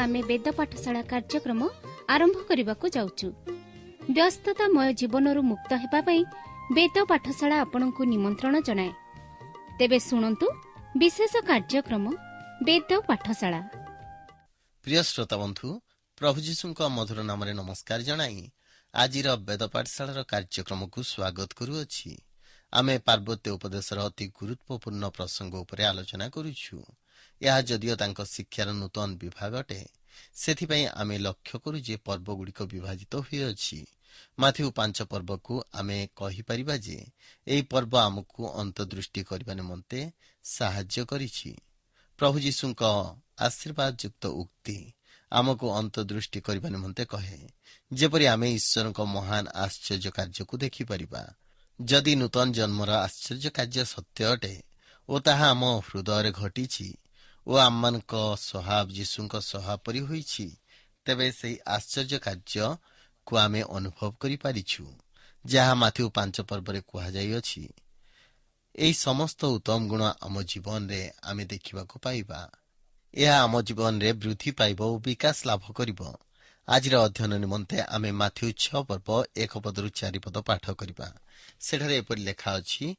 आमे वेद पाठशाला कार्यक्रम आरंभ करने जाउछु। व्यस्ततामय जीवनरू मुक्त हेबा पई वेद पाठशाला आपनकु निमंत्रण जनाए। तेबे सुनंतु विशेष कार्यक्रम वेद पाठशाला। प्रिय श्रोता बंधु, प्रभु जीशुଙ୍କ मधुर नामरे नमस्कार जनाई आजिर वेद पाठशालार कार्यक्रम को स्वागत करुअछि। आमे पार्वत्य उपदेशर अति गुरुत्वपूर्ण प्रसंग उपरे आलोचना करुछु। यह जदियो तांक शिक्षार नूतन विभाग अटे, सेथिपई आमे लक्ष्य करू जे पर्वगुड़िक विभाजित होइअछि। माथ्यू 5 पर्व को आमे कहि परिबा जे एई पर्व आमकु अंतदृष्टि करबा निमंते सहाय्य करिछि। प्रभु जीशुଙ୍କ आशीर्वाद युक्त उक्ति आमको अंतदृष्टि करबा निमंते कहे, जेपरि आमे ईश्वरଙ୍କ महान आश्चर्य कार्य को देखि परिबा। जदि नूतन जन्मर आश्चर्य कार्य सत्य अटे ओ ताहा आम हृदय घटिछि ओ आममानक स्वभाव जीशुଙ୍କ स्वभाव परि होइछि, तेबे सेही आश्चर्य कार्य को आमे अनुभव करि पारिछु, जहा माथ्यू 5 पर्वरे कुहा जाइअछि। एही समस्त उत्तम गुण आम जीवन रे आमे देखिबाको पाइबा। यह आम जीवन रे वृद्धि पाइब और विकास लाभ करिब। आजिर अध्ययन निमंते आमे माथ्यू 6 पर्व 1 पदरु 4 पद पाठ करिबा। सेठारे एपरि लेखा अछि,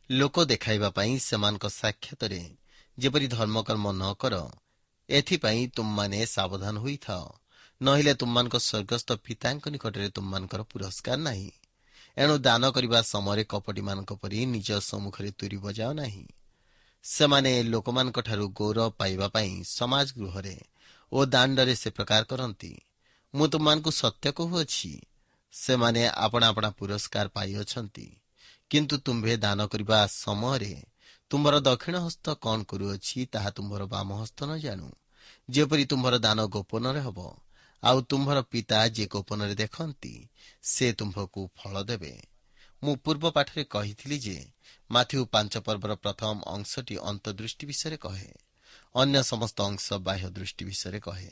लोक देखाइबा पई सेमानक साक्षातरे जेपरि धर्मकर्म न कर, एथिपई तुममाने सावधान होई थाओ, नहिले तुममानक स्वर्गस्थ पितांक निकटरे तुममानकर पुरस्कार नाही। एणु दान करिबा समय कपटी मानक परि निज सम्मुखरे तुरी बजाओ नाही। सेमाने लोकमानक ठारु गौरव पाइबा पई समाज गृहरे ओ दांडरे से प्रकार करंती। मु तुममानकु सत्य कहुअछि, सेमाने आपणा आपणा पुरस्कार पाइअछंती, किंतु तुम्भे दान करिबा समयरे तुम्भर दक्षिण हस्त कौन करुअछि ताहा तुम्भर बाम हस्त न जानु, जेपरि तुम्भर दान गोपनरे हब, आउ तुम्भर पिता जे गोपनरे देखंती से तुम्भकु फल देबे। मु पूर्व पाठरे कहिथिली जे माथ्यू 5 पर्वर प्रथम अंशटी अंतदृष्टि विषय कहे, अन्य समस्त अंश बाह्य दृष्टि विषय कहे।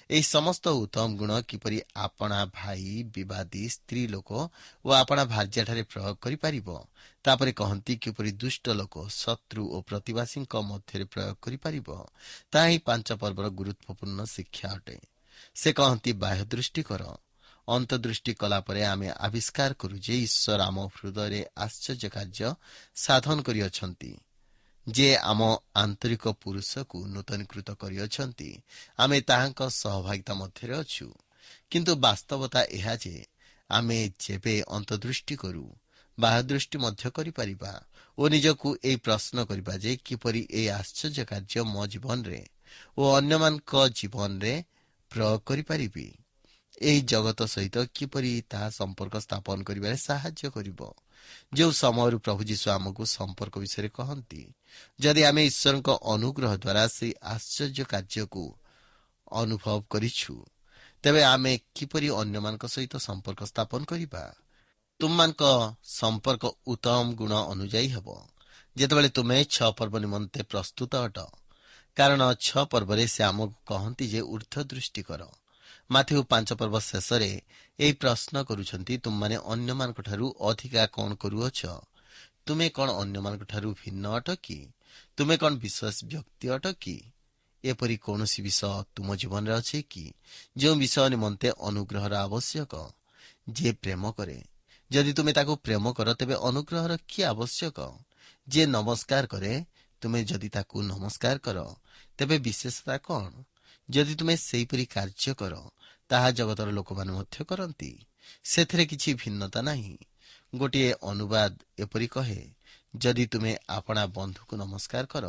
एही समस्त उत्तम गुण किपरि आपणा भाई विवादी स्त्री लोक ओ आपणा भार्याठारे प्रयोग करि पारिबो, तापरे कहंती किपरि दुष्ट लोक शत्रु ओ प्रतिवासीଙ୍କ मध्यरे प्रयोग करि पारिबो। ताही 5 पर्वर गुरुत्वपूर्ण शिक्षा अटे। से कहंती बाह्य दृष्टि कर, अंतदृष्टि कला परे आमे आविष्कार करू जे ईश्वर आम हृदय आश्चर्य कार्य साधन करिअछंती, जे आम आंतरिक पुरुष को नूतनीकृत करिअछंती। आमे ताहांक सहभागिता मध्यरे अछु, किंतु वास्तवता एहा जे आमे जेबे अंतदृष्टि करू बाह्य दृष्टि मध्य करि परिबा ओ निजकु एई प्रश्न करिबा जे किपरि एई आश्चर्य कार्य मो जीवन रे ओ अन्यमानक जीवन रे प्रयोग करि परिबी। एही जगत सहित किपरि ता संपर्क स्थापन करिबारे सहाय्य करिबो। जो समय प्रभु जीशु आमको संपर्क विषय कहती, जदि आमे ईश्वरଙ୍କ अनुग्रह द्वारा से आश्चर्य कार्य को अनुभव करिछु, तेबे आमे किपरि अन्यमानक सहित संपर्क स्थापन करिबा। तुममानक संपर्क उत्तम गुण अनुଯାयी हेबो जेतेबेले तुमे 6 पर्व निमंते प्रस्तुत अट, कारण 6 पर्वरे से आमको कहती जे ऊर्ध्व दृष्टि कर। माथ्यू 5 पर्व शेषरे एई प्रश्न करूछंती, तुम माने अन्यमानक ठारु अधिका कोन करूअछ? तुमे कोन अन्यमानक ठारु भिन्न अट कि? तुमे कोन विशेष व्यक्ति अट कि? एपरि कोनोसी विषय तुम जीवन रे अछि कि जो विषय निमंते अनुग्रहर आवश्यक? जे प्रेम करे, जदि तुमे ताको प्रेम कर, तेबे अनुग्रहर कि आवश्यक? जे नमस्कार करे, तुमे जदि ताको नमस्कार कर, तेबे विशेषता कोन? जदि तुमे सेहीपरि कार्य कर ताहा जगतर लोक माने मध्य करंती, सेथरे किछि भिन्नता नाही। गोटे अनुवाद एपरि कहे, जदि तुमे आपणा बंधु को नमस्कार कर,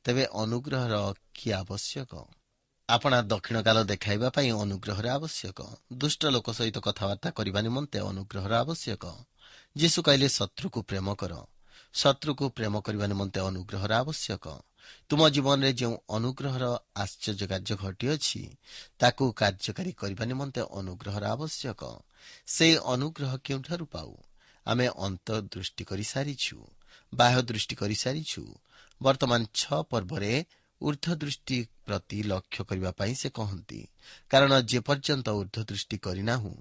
तेबे अनुग्रहर कि आवश्यक? आपणा दक्षिण काल देखाइबा पई अनुग्रहर आवश्यक। दुष्ट लोक सहित कथावार्ता करिबा निमंते अनुग्रहर आवश्यक। यीशु कहले, शत्रु को प्रेम कर। शत्रु को प्रेम करिबा निमंते अनुग्रहर आवश्यक। तुम जीवन रे जो अनुग्रहर आश्चर्य कार्य घटी अछि, ताकू कार्यकारी करिबा निमंते अनुग्रहर आवश्यक। से अनुग्रह केउठारु पाऊ? आमे अंतर्दृष्टि करि सारिछु, बाह्य दृष्टि करि सारिछु। वर्तमान 6 पर्वरे ऊर्ध्व दृष्टि प्रति लक्ष्य करिबा पई से कहंती, कारण जे पर्यंत ऊर्ध्व दृष्टि करिनाहु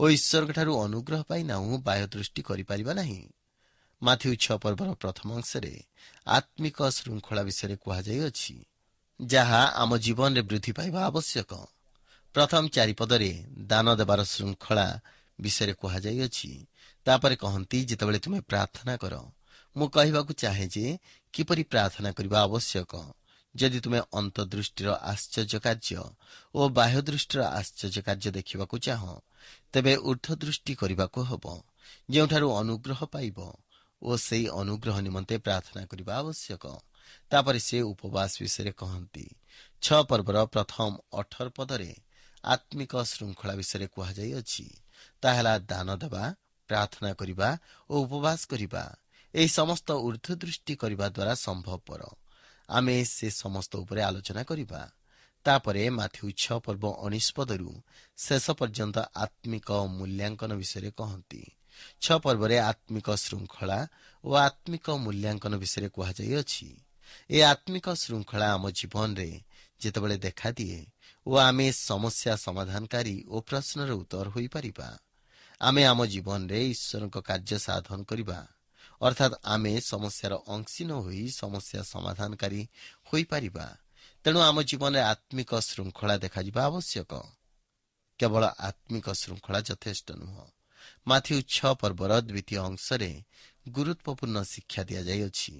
ओ ईश्वर ठारु अनुग्रह पाइनाहु बाह्य दृष्टि करि परिबा नाही। माथ्यू 6 पर्वर प्रथम अंशरे आत्मिक श्रृंखला विषय कुहा जाइअछि, जहा आम जीवन रे वृद्धि पाइबा आवश्यक। ପ୍ରଥମ ଚାରିପଦରେ ଦାନ ଦେବାର ଶୃଙ୍ଖଳା ବିଷୟରେ କୁହାଯାଇଅଛି। ତାପରେ କହନ୍ତି, ଯେତେବେଳେ ତୁମେ ପ୍ରାର୍ଥନା କର। ମୁଁ କହିବାକୁ ଚାହେଁ ଯେ କିପରି ପ୍ରାର୍ଥନା କରିବା ଆବଶ୍ୟକ। ଯଦି ତୁମେ ଅନ୍ତର୍ଦୃଷ୍ଟିର ଆଶ୍ଚର୍ଯ୍ୟ କାର୍ଯ୍ୟ ଓ ବାହ୍ୟ ଦୃଷ୍ଟିର ଆଶ୍ଚର୍ଯ୍ୟ କାର୍ଯ୍ୟ ଦେଖିବାକୁ ଚାହଁ, ତେବେ ଊର୍ଦ୍ଧ୍ୱଦୃଷ୍ଟି କରିବାକୁ ହେବ, ଯେଉଁଠାରୁ ଅନୁଗ୍ରହ ପାଇବ ଓ ସେହି ଅନୁଗ୍ରହ ନିମନ୍ତେ ପ୍ରାର୍ଥନା କରିବା ଆବଶ୍ୟକ। ତାପରେ ସେ ଉପବାସ ବିଷୟରେ କହନ୍ତି। 6 ପର୍ବର ପ୍ରଥମ 18 ପଦରେ ଆତ୍ମିକ ଶୃଙ୍ଖଳା ବିଷୟରେ କୁହାଯାଇଅଛି। ତାହା ହେଲା ଦାନ ଦେବା, ପ୍ରାର୍ଥନା କରିବା ଓ ଉପବାସ କରିବା। ଏହି ସମସ୍ତ ଊର୍ଦ୍ଧ୍ୱଦୃଷ୍ଟି କରିବା ଦ୍ୱାରା ସମ୍ଭବପର। ଆମେ ସେ ସମସ୍ତ ଉପରେ ଆଲୋଚନା କରିବା। ତାପରେ ମାଥ୍ୟୁ 6 ପର୍ବ 19 ପଦରୁ ଶେଷ ପର୍ଯ୍ୟନ୍ତ ଆତ୍ମିକ ମୂଲ୍ୟାଙ୍କନ ବିଷୟରେ କହନ୍ତି। 6 ପର୍ବରେ ଆତ୍ମିକ ଶୃଙ୍ଖଳା ଓ ଆତ୍ମିକ ମୂଲ୍ୟାଙ୍କନ ବିଷୟରେ କୁହାଯାଇଅଛି। ଏ ଆତ୍ମିକ ଶୃଙ୍ଖଳା ଆମ ଜୀବନରେ ଯେତେବେଳେ ଦେଖାଦିଏ ଓ ଆମେ ସମସ୍ୟା ସମାଧାନକାରୀ ଓ ପ୍ରଶ୍ନର ଉତ୍ତର ହୋଇପାରିବା, ଆମେ ଆମ ଜୀବନରେ ଈଶ୍ୱରଙ୍କ କାର୍ଯ୍ୟ ସାଧନ କରିବା, ଅର୍ଥାତ୍ ଆମେ ସମସ୍ୟାର ଅଂଶୀ ନ ହୋଇ ସମସ୍ୟା ସମାଧାନକାରୀ ହୋଇପାରିବା। ତେଣୁ ଆମ ଜୀବନରେ ଆତ୍ମିକ ଶୃଙ୍ଖଳା ଦେଖାଯିବା ଆବଶ୍ୟକ। କେବଳ ଆତ୍ମିକ ଶୃଙ୍ଖଳା ଯଥେଷ୍ଟ ନୁହେଁ। ମାଥ୍ୟୁ 6 ପର୍ବର ଦ୍ୱିତୀୟ ଅଂଶରେ ଗୁରୁତ୍ୱପୂର୍ଣ୍ଣ ଶିକ୍ଷା ଦିଆଯାଇଅଛି।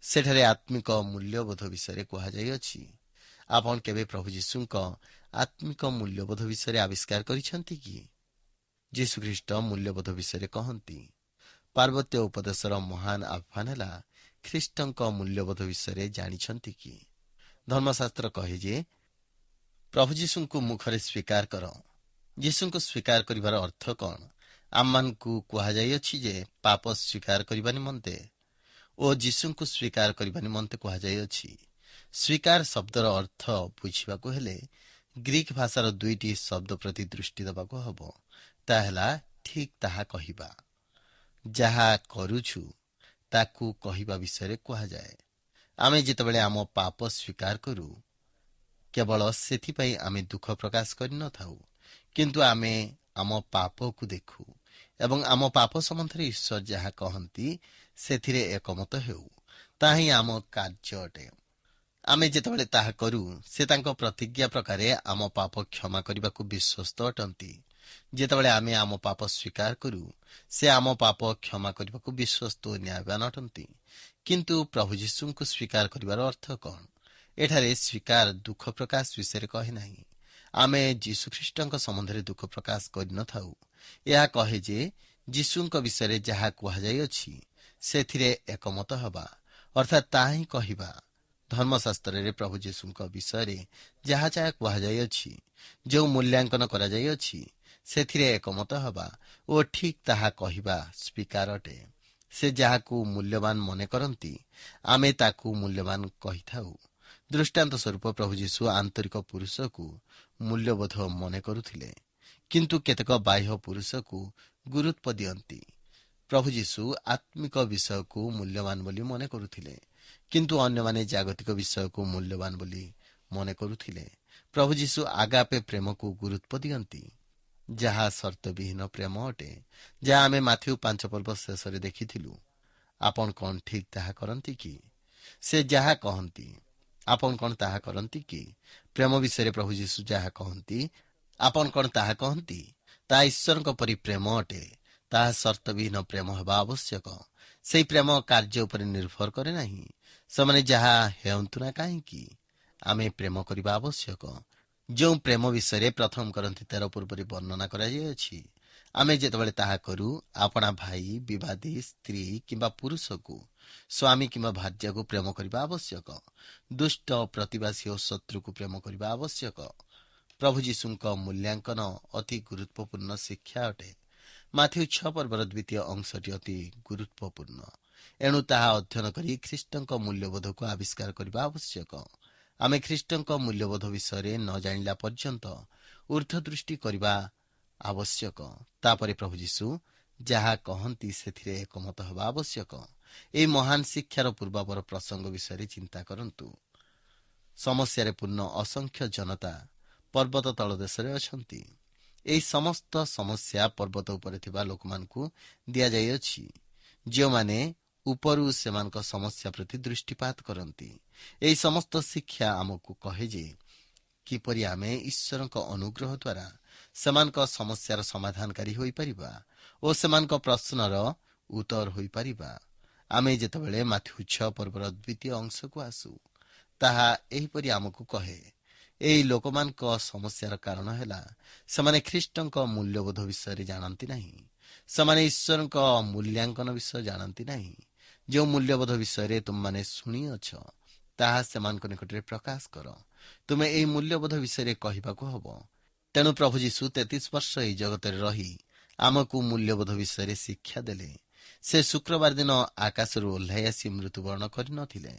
ସେଠାରେ ଆତ୍ମିକ ମୂଲ୍ୟବୋଧ ବିଷୟରେ କୁହାଯାଇଅଛି। ଆପଣ କେବେ ପ୍ରଭୁ ଯୀଶୁଙ୍କ ଆତ୍ମିକ ମୂଲ୍ୟବୋଧ ବିଷୟରେ ଆବିଷ୍କାର କରିଛନ୍ତି କି? ଯୀଶୁଖ୍ରୀଷ୍ଟ ମୂଲ୍ୟବୋଧ ବିଷୟରେ କହନ୍ତି। ପାର୍ବତ୍ୟ ଉପଦେଶର ମହାନ ଆହ୍ୱାନ ହେଲା, ଖ୍ରୀଷ୍ଟଙ୍କ ମୂଲ୍ୟବୋଧ ବିଷୟରେ ଜାଣିଛନ୍ତି କି? ଧର୍ମଶାସ୍ତ୍ର କହେ ଯେ ପ୍ରଭୁ ଯୀଶୁଙ୍କୁ ମୁଖରେ ସ୍ୱୀକାର କର। ଯୀଶୁଙ୍କୁ ସ୍ୱୀକାର କରିବାର ଅର୍ଥ କ'ଣ? ଆମମାନଙ୍କୁ କୁହାଯାଇଅଛି ଯେ ପାପ ସ୍ୱୀକାର କରିବା ନିମନ୍ତେ ଓ ଯୀଶୁଙ୍କୁ ସ୍ୱୀକାର କରିବା ନିମନ୍ତେ କୁହାଯାଇଅଛି। ସ୍ୱୀକାର ଶବ୍ଦର ଅର୍ଥ ବୁଝିବାକୁ ହେଲେ ଗ୍ରୀକ୍ ଭାଷାର 2ଟି ଶବ୍ଦ ପ୍ରତି ଦୃଷ୍ଟି ଦେବାକୁ ହେବ। ତାହା ହେଲା ଠିକ୍ ତାହା କହିବା। ଯାହା କରୁଛୁ ତାକୁ କହିବା ବିଷୟରେ କୁହାଯାଏ। ଆମେ ଯେତେବେଳେ ଆମ ପାପ ସ୍ୱୀକାର କରୁ, କେବଳ ସେଥିପାଇଁ ଆମେ ଦୁଃଖ ପ୍ରକାଶ କରିନଥାଉ, କିନ୍ତୁ ଆମେ ଆମ ପାପକୁ ଦେଖୁ ଏବଂ ଆମ ପାପ ସମ୍ବନ୍ଧରେ ଈଶ୍ୱର ଯାହା କହନ୍ତି ସେଥିରେ ଏକମତ ହେଉ। ତାହା ହିଁ ଆମ କାର୍ଯ୍ୟ ଅଟେ। ଆମେ ଯେତେବେଳେ ତାହା କରୁ, ସେ ତାଙ୍କ ପ୍ରତିଜ୍ଞା ପ୍ରକାରେ ଆମ ପାପ କ୍ଷମା କରିବାକୁ ବିଶ୍ୱସ୍ତ ଅଟନ୍ତି। ଯେତେବେଳେ ଆମେ ଆମ ପାପ ସ୍ୱୀକାର କରୁ, ସେ ଆମ ପାପ କ୍ଷମା କରିବାକୁ ବିଶ୍ୱସ୍ତ ଓ ନ୍ୟାୟବାନ ଅଟନ୍ତି। କିନ୍ତୁ ପ୍ରଭୁ ଯୀଶୁଙ୍କୁ ସ୍ୱୀକାର କରିବାର ଅର୍ଥ କ'ଣ? ଏଠାରେ ସ୍ୱୀକାର ଦୁଃଖ ପ୍ରକାଶ ବିଷୟରେ କହେ ନାହିଁ। ଆମେ ଯୀଶୁଖ୍ରୀଷ୍ଟଙ୍କ ସମ୍ବନ୍ଧରେ ଦୁଃଖ ପ୍ରକାଶ କରିନଥାଉ। ଏହା କହେ ଯେ ଯୀଶୁଙ୍କ ବିଷୟରେ ଯାହା କୁହାଯାଇଅଛି ସେଥିରେ ଏକମତ ହେବା, ଅର୍ଥାତ୍ ତାହା ହିଁ କହିବା। ଧର୍ମଶାସ୍ତ୍ରରେ ପ୍ରଭୁ ଯୀଶୁଙ୍କ ବିଷୟରେ ଯାହା ଯାହା କୁହାଯାଇଅଛି, ଯେଉଁ ମୂଲ୍ୟାଙ୍କନ କରାଯାଇଅଛି, ସେଥିରେ ଏକମତ ହେବା ଓ ଠିକ୍ ତାହା କହିବା ସ୍ୱୀକାର ଅଟେ। ସେ ଯାହାକୁ ମୂଲ୍ୟବାନ ମନେ କରନ୍ତି, ଆମେ ତାକୁ ମୂଲ୍ୟବାନ କହିଥାଉ। ଦୃଷ୍ଟାନ୍ତ ସ୍ୱରୂପ ପ୍ରଭୁ ଯୀଶୁ ଆନ୍ତରିକ ପୁରୁଷକୁ ମୂଲ୍ୟବୋଧ ମନେ କରୁଥିଲେ, କିନ୍ତୁ କେତେକ ବାହ୍ୟ ପୁରୁଷକୁ ଗୁରୁତ୍ୱ ଦିଅନ୍ତି। ପ୍ରଭୁ ଯୀଶୁ ଆତ୍ମିକ ବିଷୟକୁ ମୂଲ୍ୟବାନ ବୋଲି ମନେ କରୁଥିଲେ, କିନ୍ତୁ ଅନ୍ୟମାନେ ଜାଗତିକ ବିଷୟକୁ ମୂଲ୍ୟବାନ ବୋଲି ମନେ କରୁଥିଲେ। ପ୍ରଭୁ ଯୀଶୁ ଆଗାପେ ପ୍ରେମକୁ ଗୁରୁତ୍ୱ ଦିଅନ୍ତି, ଯାହା ସର୍ତ୍ତବିହୀନ ପ୍ରେମ ଅଟେ, ଯାହା ଆମେ ମାଥ୍ୟୁ 5 ପର୍ବ ଶେଷରେ ଦେଖିଥିଲୁ। ଆପଣ କ'ଣ ଠିକ୍ ତାହା କରନ୍ତି କି? ସେ ଯାହା କହନ୍ତି ଆପଣ କ'ଣ ତାହା କରନ୍ତି କି? ପ୍ରେମ ବିଷୟରେ ପ୍ରଭୁ ଯୀଶୁ ଯାହା କହନ୍ତି, ଆପଣ କ'ଣ ତାହା କହନ୍ତି? ତାହା ଈଶ୍ୱରଙ୍କ ପରି ପ୍ରେମ ଅଟେ। ତାହା ସର୍ତ୍ତବିହୀନ ପ୍ରେମ ହେବା ଆବଶ୍ୟକ। ସେହି ପ୍ରେମ କାର୍ଯ୍ୟ ଉପରେ ନିର୍ଭର କରେ ନାହିଁ। ସେମାନେ ଯାହା ହେଉନ୍ତୁ ନା କାହିଁକି, ଆମେ ପ୍ରେମ କରିବା ଆବଶ୍ୟକ। ଯେଉଁ ପ୍ରେମ ବିଷୟରେ ପ୍ରଥମ କରନ୍ତି 13 ପୂର୍ବରୁ ବର୍ଣ୍ଣନା କରାଯାଇଅଛି, ଆମେ ଯେତେବେଳେ ତାହା କରୁ, ଆପଣା ଭାଇ, ବିବାଦୀ ସ୍ତ୍ରୀ କିମ୍ବା ପୁରୁଷକୁ, ସ୍ୱାମୀ କିମ୍ବା ଭାର୍ଯ୍ୟାକୁ ପ୍ରେମ କରିବା ଆବଶ୍ୟକ। ଦୁଷ୍ଟ, ପ୍ରତିବାସୀ ଓ ଶତ୍ରୁକୁ ପ୍ରେମ କରିବା ଆବଶ୍ୟକ। ପ୍ରଭୁ ଯୀଶୁଙ୍କ ମୂଲ୍ୟାଙ୍କନ ଅତି ଗୁରୁତ୍ୱପୂର୍ଣ୍ଣ ଶିକ୍ଷା ଅଟେ। ମାଥ୍ୟୁ 6 ପର୍ବର ଦ୍ୱିତୀୟ ଅଂଶଟି ଅତି ଗୁରୁତ୍ୱପୂର୍ଣ୍ଣ। ଏଣୁ ତାହା ଅଧ୍ୟୟନ କରି ଖ୍ରୀଷ୍ଟଙ୍କ ମୂଲ୍ୟବୋଧକୁ ଆବିଷ୍କାର କରିବା ଆବଶ୍ୟକ। ଆମେ ଖ୍ରୀଷ୍ଟଙ୍କ ମୂଲ୍ୟବୋଧ ବିଷୟରେ ନ ଜାଣିଲା ପର୍ଯ୍ୟନ୍ତ ଊର୍ଦ୍ଧ୍ୱଦୃଷ୍ଟି କରିବା ଆବଶ୍ୟକ। ତାପରେ ପ୍ରଭୁ ଯୀଶୁ ଯାହା କହନ୍ତି ସେଥିରେ ଏକମତ ହେବା ଆବଶ୍ୟକ। ଏହି ମହାନ ଶିକ୍ଷାର ପୂର୍ବାପର ପ୍ରସଙ୍ଗ ବିଷୟରେ ଚିନ୍ତା କରନ୍ତୁ। ସମସ୍ୟାରେ ପୂର୍ଣ୍ଣ ଅସଂଖ୍ୟ ଜନତା ପର୍ବତ ତଳ ଦେଶରେ ଅଛନ୍ତି। ଏହି ସମସ୍ତ ସମସ୍ୟା ପର୍ବତ ଉପରେ ଥିବା ଲୋକମାନଙ୍କୁ ଦିଆଯାଇଅଛି, ଯେଉଁମାନେ ଉପରୁ ସେମାନଙ୍କ ସମସ୍ୟା ପ୍ରତି ଦୃଷ୍ଟିପାତ କରନ୍ତି। ଏହି ସମସ୍ତ ଶିକ୍ଷା ଆମକୁ କହେ ଯେ କିପରି ଆମେ ଈଶ୍ୱରଙ୍କ ଅନୁଗ୍ରହ ଦ୍ୱାରା ସେମାନଙ୍କ ସମସ୍ୟାର ସମାଧାନକାରୀ ହୋଇପାରିବା ଓ ସେମାନଙ୍କ ପ୍ରଶ୍ନର ଉତ୍ତର ହୋଇପାରିବା। ଆମେ ଯେତେବେଳେ ମାଥ୍ୟୁ 6 ପର୍ବର ଦ୍ୱିତୀୟ ଅଂଶକୁ ଆସୁ, ତାହା ଏହିପରି ଆମକୁ କହେ, ଏହି ଲୋକମାନଙ୍କ ସମସ୍ୟାର କାରଣ ହେଲା ସେମାନେ ଖ୍ରୀଷ୍ଟଙ୍କ ମୂଲ୍ୟବୋଧ ବିଷୟରେ ଜାଣନ୍ତି ନାହିଁ। ସେମାନେ ଈଶ୍ୱରଙ୍କ ମୂଲ୍ୟାଙ୍କନ ବିଷୟ ଜାଣନ୍ତି ନାହିଁ। ଯେଉଁ ମୂଲ୍ୟବୋଧ ବିଷୟରେ ତୁମମାନେ ଶୁଣିଅଛ, ତାହା ସେମାନଙ୍କ ନିକଟରେ ପ୍ରକାଶ କର। ତୁମେ ଏହି ମୂଲ୍ୟବୋଧ ବିଷୟରେ କହିବାକୁ ହେବ। ତେଣୁ ପ୍ରଭୁ ଯୀଶୁ 33 ବର୍ଷ ଏହି ଜଗତରେ ରହି ଆମକୁ ମୂଲ୍ୟବୋଧ ବିଷୟରେ ଶିକ୍ଷା ଦେଲେ। ସେ ଶୁକ୍ରବାର ଦିନ ଆକାଶରୁ ଓହ୍ଲାଇ ଆସି ମୃତ୍ୟୁବରଣ କରିନଥିଲେ।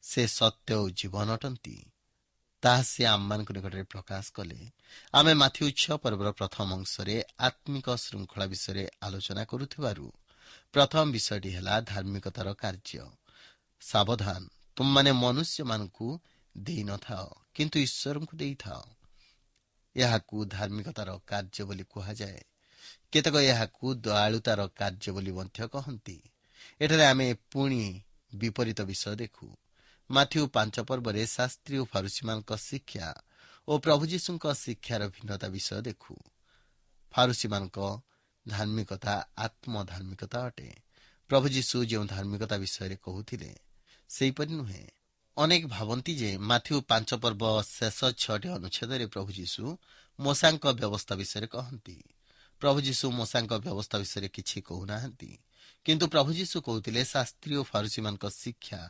ସେ ସତ୍ୟ ଓ ଜୀବନ ଅଟନ୍ତି। ତାହା ସେ ଆମମାନଙ୍କ ନିକଟରେ ପ୍ରକାଶ କଲେ। ଆମେ ମାଥ୍ୟୁ 6 ପର୍ବର ପ୍ରଥମ ଅଂଶରେ ଆତ୍ମିକ ଶୃଙ୍ଖଳା ବିଷୟରେ ଆଲୋଚନା କରୁଥିବାରୁ ପ୍ରଥମ ବିଷୟଟି ହେଲା ଧାର୍ମିକତାର କାର୍ଯ୍ୟ। ସାବଧାନ, ତୁମମାନେ ମନୁଷ୍ୟମାନଙ୍କୁ ଦେଇନଥାଅ, କିନ୍ତୁ ଈଶ୍ୱରଙ୍କୁ ଦେଇଥାଅ। ଏହାକୁ ଧାର୍ମିକତାର କାର୍ଯ୍ୟ ବୋଲି କୁହାଯାଏ। କେତେକ ଏହାକୁ ଦୟାଳୁତାର କାର୍ଯ୍ୟ ବୋଲି ମଧ୍ୟ କହନ୍ତି। ଏଠାରେ ଆମେ ପୁଣି ବିପରୀତ ବିଷୟ ଦେଖୁ। ମାଥ୍ୟୁ 5 ପର୍ବରେ ଶାସ୍ତ୍ରୀ ଓ ଫାରୁସୀମାନଙ୍କ ଶିକ୍ଷା ଓ ପ୍ରଭୁ ଯୀଶୁଙ୍କ ଶିକ୍ଷାର ଭିନ୍ନତା ବିଷୟ ଦେଖୁ। ଫାରୁସୀମାନଙ୍କ ଧାର୍ମିକତା ଆତ୍ମଧାର୍ମିକତା ଅଟେ। ପ୍ରଭୁ ଯୀଶୁ ଯେଉଁ ଧାର୍ମିକତା ବିଷୟରେ କହୁଥିଲେ, ସେହିପରି ନୁହେଁ। ଅନେକ ଭାବନ୍ତି ଯେ ମାଥ୍ୟୁ 5 ପର୍ବ ଶେଷ 6ଟି ଅନୁଚ୍ଛେଦରେ ପ୍ରଭୁ ଯୀଶୁ ମୋଶାଙ୍କ ବ୍ୟବସ୍ଥା ବିଷୟରେ କହନ୍ତି। ପ୍ରଭୁ ଯୀଶୁ ମୋଶାଙ୍କ ବ୍ୟବସ୍ଥା ବିଷୟରେ କିଛି କହୁନାହାନ୍ତି, କିନ୍ତୁ ପ୍ରଭୁ ଯୀଶୁ କହୁଥିଲେ ଶାସ୍ତ୍ରୀ ଓ ଫାରୁସୀମାନଙ୍କ ଶିକ୍ଷା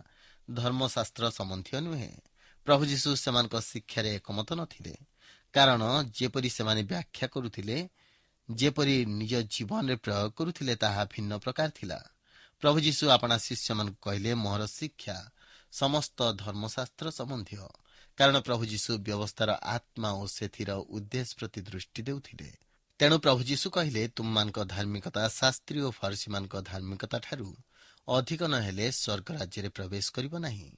ଧର୍ମଶାସ୍ତ୍ର ସମ୍ବନ୍ଧୀୟ ନୁହେଁ। ପ୍ରଭୁ ଯୀଶୁ ସେମାନଙ୍କ ଶିକ୍ଷାରେ ଏକମତ ନଥିଲେ, କାରଣ ଯେପରି ସେମାନେ ବ୍ୟାଖ୍ୟା କରୁଥିଲେ, ଯେପରି ନିଜ ଜୀବନରେ ପ୍ରୟୋଗ କରୁଥିଲେ, ତାହା ଭିନ୍ନ ପ୍ରକାର ଥିଲା। ପ୍ରଭୁ ଯୀଶୁ ଆପଣା ଶିଷ୍ୟମାନଙ୍କୁ କହିଲେ, ମୋର ଶିକ୍ଷା ସମସ୍ତ ଧର୍ମଶାସ୍ତ୍ର ସମ୍ବନ୍ଧୀୟ, କାରଣ ପ୍ରଭୁ ଯୀଶୁ ବ୍ୟବସ୍ଥାର ଆତ୍ମା ଓ ସେଥିର ଉଦ୍ଦେଶ୍ୟ ପ୍ରତି ଦୃଷ୍ଟି ଦେଉଥିଲେ। ତେଣୁ ପ୍ରଭୁ ଯୀଶୁ କହିଲେ, ତୁମମାନଙ୍କ ଧାର୍ମିକତା ଶାସ୍ତ୍ରୀ ଓ ଫାରୁସୀମାନଙ୍କ ଧାର୍ମିକତା ଠାରୁ ଅଧିକ ନ ହେଲେ ସ୍ୱର୍ଗ ରାଜ୍ୟରେ ପ୍ରବେଶ କରିବ ନାହିଁ।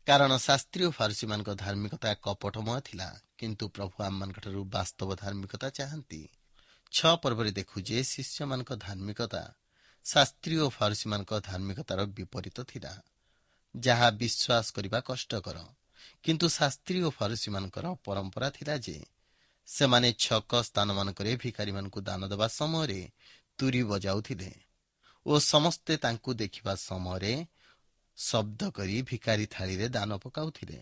କାରଣ ଶାସ୍ତ୍ରୀ ଓ ଫାରୁସୀମାନଙ୍କ ଧାର୍ମିକତା କପଟମୟ ଥିଲା, କିନ୍ତୁ ପ୍ରଭୁ ଆମମାନଙ୍କଠାରୁ ବାସ୍ତବ ଧାର୍ମିକତା ଚାହାନ୍ତି। 6 ପର୍ବରେ ଦେଖୁ ଯେ ଶିଷ୍ୟମାନଙ୍କ ଧାର୍ମିକତା ଶାସ୍ତ୍ରୀ ଓ ଫାରୁସୀମାନଙ୍କ ଧାର୍ମିକତାର ବିପରୀତ ଥିଲା, ଯାହା ବିଶ୍ୱାସ କରିବା କଷ୍ଟକର। କିନ୍ତୁ ଶାସ୍ତ୍ରୀ ଓ ଫାରୁସୀମାନଙ୍କର ପରମ୍ପରା ଥିଲା ଯେ ସେମାନେ ଛକ ସ୍ଥାନମାନଙ୍କରେ ଭିକାରୀମାନଙ୍କୁ ଦାନ ଦେବା ସମୟରେ ତୁରୀ ବଜାଉଥିଲେ ଓ ସମସ୍ତେ ତାଙ୍କୁ ଦେଖିବା ସମୟରେ ଶବ୍ଦ କରି ଭିକାରୀ ଥାଳିରେ ଦାନ ପକାଉଥିଲେ।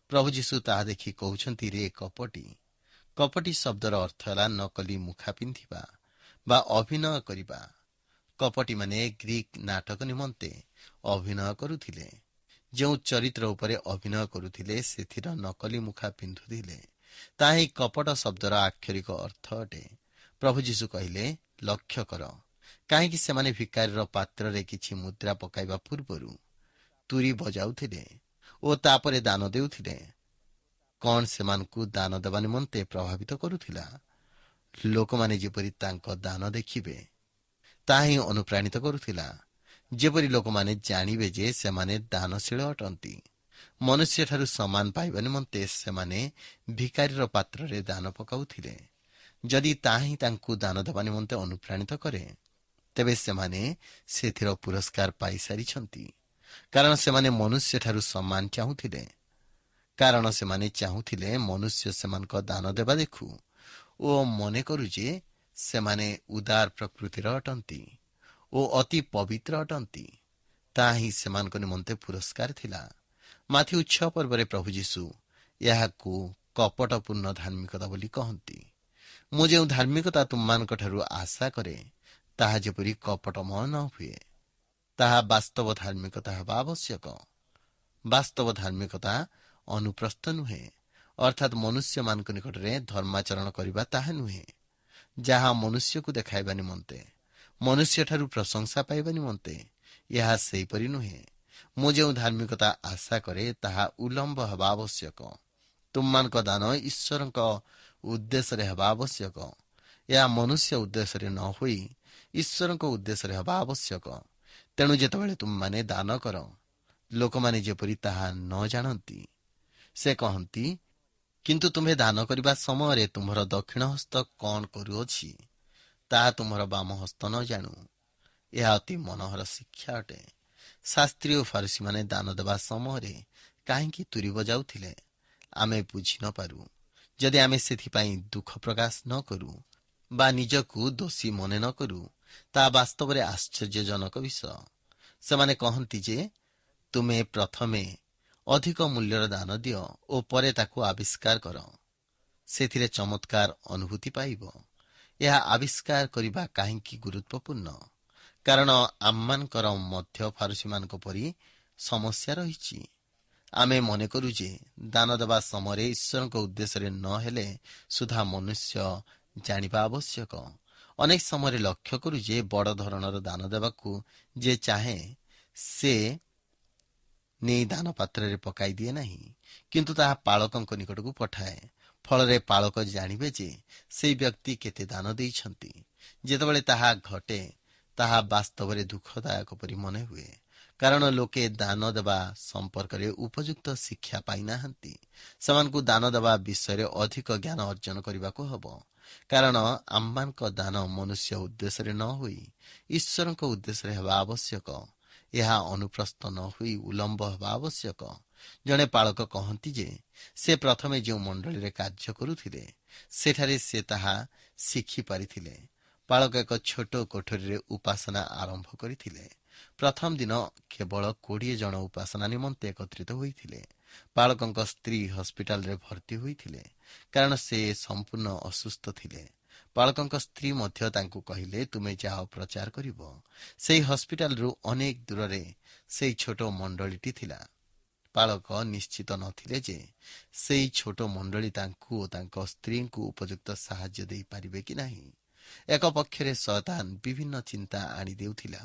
ପ୍ରଭୁ ଯୀଶୁ ତାହା ଦେଖି କହୁଛନ୍ତି, ରେ କପଟୀ। କପଟୀ ଶବ୍ଦର ଅର୍ଥ ହେଲା ନକଲି ମୁଖା ପିନ୍ଧିବା ବା ଅଭିନୟ କରିବା। କପଟୀମାନେ ଗ୍ରୀକ୍ ନାଟକ ନିମନ୍ତେ ଅଭିନୟ କରୁଥିଲେ। ଯେଉଁ ଚରିତ୍ର ଉପରେ ଅଭିନୟ କରୁଥିଲେ, ସେଥିର ନକଲି ମୁଖା ପିନ୍ଧୁଥିଲେ। ତାହା ହିଁ କପଟ ଶବ୍ଦର ଆକ୍ଷରିକ ଅର୍ଥ ଅଟେ। ପ୍ରଭୁ ଯୀଶୁ କହିଲେ, ଲକ୍ଷ୍ୟ କର, କାହିଁକି ସେମାନେ ଭିକାରୀର ପାତ୍ରରେ କିଛି ମୁଦ୍ରା ପକାଇବା ପୂର୍ବରୁ ତୁରୀ ବଜାଉଥିଲେ ଓ ତାପରେ ଦାନ ଦେଉଥିଲେ। କଣ ସେମାନଙ୍କୁ ଦାନ ଦେବା ନିମନ୍ତେ ପ୍ରଭାବିତ କରୁଥିଲା? ଲୋକମାନେ ଯେପରି ତାଙ୍କ ଦାନ ଦେଖିବେ, ତାହା ହିଁ ଅନୁପ୍ରାଣିତ କରୁଥିଲା, ଯେପରି ଲୋକମାନେ ଜାଣିବେ ଯେ ସେମାନେ ଦାନଶୀଳ ଅଟନ୍ତି। ମନୁଷ୍ୟଠାରୁ ସମ୍ମାନ ପାଇବା ନିମନ୍ତେ ସେମାନେ ଭିକାରୀର ପାତ୍ରରେ ଦାନ ପକାଉଥିଲେ। ଯଦି ତାହା ହିଁ ତାଙ୍କୁ ଦାନ ଦେବା ନିମନ୍ତେ ଅନୁପ୍ରାଣିତ କରେ, ତେବେ ସେମାନେ ସେଥିର ପୁରସ୍କାର ପାଇସାରିଛନ୍ତି। କାରଣ ସେମାନେ ମନୁଷ୍ୟଠାରୁ ସମ୍ମାନ ଚାହୁଁଥିଲେ। କାରଣ ସେମାନେ ଚାହୁଁଥିଲେ ମନୁଷ୍ୟ ସେମାନଙ୍କ ଦାନ ଦେବା ଦେଖୁ ଓ ମନେ କରୁ ଯେ ସେମାନେ ଉଦାର ପ୍ରକୃତିର ଅଟନ୍ତି ଓ ଅତି ପବିତ୍ର ଅଟନ୍ତି। ତାହା ହିଁ ସେମାନଙ୍କ ନିମନ୍ତେ ପୁରସ୍କାର ଥିଲା। ମାଥ୍ୟୁ 6 ପର୍ବରେ ପ୍ରଭୁ ଯୀଶୁ ଏହାକୁ କପଟପୂର୍ଣ୍ଣ ଧାର୍ମିକତା ବୋଲି କହନ୍ତି। ମୁଁ ଯେଉଁ ଧାର୍ମିକତା ତୁମମାନଙ୍କଠାରୁ ଆଶା କରେ, ତାହା ଯେପରି କପଟମୟ ନ ହୁଏ, ତାହା ବାସ୍ତବ ଧାର୍ମିକତା ହେବା ଆବଶ୍ୟକ। ବାସ୍ତବ ଧାର୍ମିକତା ଅନୁପ୍ରସ୍ଥ ନୁହେଁ, ଅର୍ଥାତ୍ ମନୁଷ୍ୟମାନଙ୍କ ନିକଟରେ ଧର୍ମାଚରଣ କରିବା ତାହା ନୁହେଁ, ଯାହା ମନୁଷ୍ୟକୁ ଦେଖାଇବା ନିମନ୍ତେ, ମନୁଷ୍ୟଠାରୁ ପ୍ରଶଂସା ପାଇବା ନିମନ୍ତେ। ଏହା ସେହିପରି ନୁହେଁ। ମୁଁ ଯେଉଁ ଧାର୍ମିକତା ଆଶା କରେ, ତାହା ଉଲ୍ଲମ୍ବ ହେବା ଆବଶ୍ୟକ। ତୁମମାନଙ୍କ ଦାନ ଈଶ୍ୱରଙ୍କ ଉଦ୍ଦେଶ୍ୟରେ ହେବା ଆବଶ୍ୟକ। ଏହା ମନୁଷ୍ୟ ଉଦ୍ଦେଶ୍ୟରେ ନ ହୋଇ ଈଶ୍ୱରଙ୍କ ଉଦ୍ଦେଶ୍ୟରେ ହେବା ଆବଶ୍ୟକ। ତେଣୁ ଯେତେବେଳେ ତୁମମାନେ ଦାନ କର, ଲୋକମାନେ ଯେପରି ତାହା ନ ଜାଣନ୍ତି, ସେ କହନ୍ତି, କିନ୍ତୁ ତୁମ୍ଭେ ଦାନ କରିବା ସମୟରେ ତୁମ୍ଭର ଦକ୍ଷିଣ ହସ୍ତ କଣ କରୁଅଛି, ତାହା ତୁମ୍ଭର ବାମ ହସ୍ତ ନ ଜାଣୁ। ଏହା ଅତି ମନୋହର ଶିକ୍ଷା ଅଟେ। ଶାସ୍ତ୍ରୀ ଓ ଫାରୁସୀମାନେ ଦାନ ଦେବା ସମୟରେ କାହିଁକି ତୁରୀ ବଜାଉଥିଲେ, ଆମେ ବୁଝି ନ ପାରୁ। ଯଦି ଆମେ ସେଥିପାଇଁ ଦୁଃଖ ପ୍ରକାଶ ନ କରୁ ବା ନିଜକୁ ଦୋଷୀ ମନେ ନ କରୁ, ତାହା ବାସ୍ତବରେ ଆଶ୍ଚର୍ଯ୍ୟଜନକ ବିଷୟ। ସେମାନେ କହନ୍ତି ଯେ ତୁମେ ପ୍ରଥମେ ଅଧିକ ମୂଲ୍ୟର ଦାନ ଦିଅ ଓ ପରେ ତାକୁ ଆବିଷ୍କାର କର। ସେଥିରେ ଚମତ୍କାର ଅନୁଭୂତି ପାଇବ। ଏହା ଆବିଷ୍କାର କରିବା କାହିଁକି ଗୁରୁତ୍ୱପୂର୍ଣ୍ଣ? କାରଣ ଆମମାନଙ୍କର ମଧ୍ୟ ଫାରୁସୀମାନଙ୍କ ପରି ସମସ୍ୟା ରହିଛି। ଆମେ ମନେ କରୁ ଯେ ଦାନ ଦେବା ସମୟରେ ଈଶ୍ୱରଙ୍କ ଉଦ୍ଦେଶ୍ୟରେ ନ ହେଲେ ସୁଦ୍ଧା ମନୁଷ୍ୟ ଜାଣିବା ଆବଶ୍ୟକ। ଅନେକ ସମୟରେ ଲକ୍ଷ୍ୟ କରୁ ଯେ ବଡ଼ ଧରଣର ଦାନ ଦେବାକୁ ଯେ ଚାହେଁ ସେ ନେଇ ଦାନ ପାତ୍ରରେ ପକାଇ ଦିଏ ନାହିଁ, କିନ୍ତୁ ତାହା ପାଳକଙ୍କ ନିକଟକୁ ପଠାଏ। ଫଳରେ ପାଳକ ଜାଣିବେ ଯେ ସେହି ବ୍ୟକ୍ତି କେତେ ଦାନ ଦେଇଛନ୍ତି। ଯେତେବେଳେ ତାହା ଘଟେ ତାହା ବାସ୍ତବରେ ଦୁଃଖଦାୟକ ପରି ମନେ ହୁଏ, କାରଣ ଲୋକେ ଦାନ ଦେବା ସମ୍ପର୍କରେ ଉପଯୁକ୍ତ ଶିକ୍ଷା ପାଇନାହାନ୍ତି। ସେମାନଙ୍କୁ ଦାନ ଦେବା ବିଷୟରେ ଅଧିକ ଜ୍ଞାନ ଅର୍ଜନ କରିବାକୁ ହେବ, କାରଣ ଆମମାନଙ୍କ ଦାନ ମନୁଷ୍ୟ ଉଦ୍ଦେଶ୍ୟରେ ନ ହୋଇ ଈଶ୍ୱରଙ୍କ ଉଦ୍ଦେଶ୍ୟରେ ହେବା ଆବଶ୍ୟକ। ଏହା ଅନୁପ୍ରସ୍ଥ ନ ହୋଇ ଉଲମ୍ବ ହେବା ଆବଶ୍ୟକ। ଜଣେ ପାଳକ କହନ୍ତି ଯେ ସେ ପ୍ରଥମେ ଯେଉଁ ମଣ୍ଡଳୀରେ କାର୍ଯ୍ୟ କରୁଥିଲେ ସେଠାରେ ସେ ତାହା ଶିଖିପାରିଥିଲେ। ପାଳକ ଏକ ଛୋଟ କୋଠରୀରେ ଉପାସନା ଆରମ୍ଭ କରିଥିଲେ। ପ୍ରଥମ ଦିନ କେବଳ 20 ଜଣ ଉପାସନା ନିମନ୍ତେ ଏକତ୍ରିତ ହୋଇଥିଲେ। ପାଳକଙ୍କ ସ୍ତ୍ରୀ ହସ୍ପିଟାଲରେ ଭର୍ତ୍ତି ହୋଇଥିଲେ, କାରଣ ସେ ସମ୍ପୂର୍ଣ୍ଣ ଅସୁସ୍ଥ ଥିଲେ। ପାଳକଙ୍କ ସ୍ତ୍ରୀ ମଧ୍ୟ ତାଙ୍କୁ କହିଲେ, ତୁମେ ଯାଅ ପ୍ରଚାର କରିବ। ସେହି ହସ୍ପିଟାଲରୁ ଅନେକ ଦୂରରେ ସେହି ଛୋଟ ମଣ୍ଡଳୀଟି ଥିଲା। ପାଳକ ନିଶ୍ଚିତ ନଥିଲେ ଯେ ସେହି ଛୋଟ ମଣ୍ଡଳୀ ତାଙ୍କୁ ଓ ତାଙ୍କ ସ୍ତ୍ରୀଙ୍କୁ ଉପଯୁକ୍ତ ସାହାଯ୍ୟ ଦେଇପାରିବେ କି ନାହିଁ। ଏକ ପକ୍ଷରେ ଶୟତାନ ବିଭିନ୍ନ ଚିନ୍ତା ଆଣି ଦେଉଥିଲା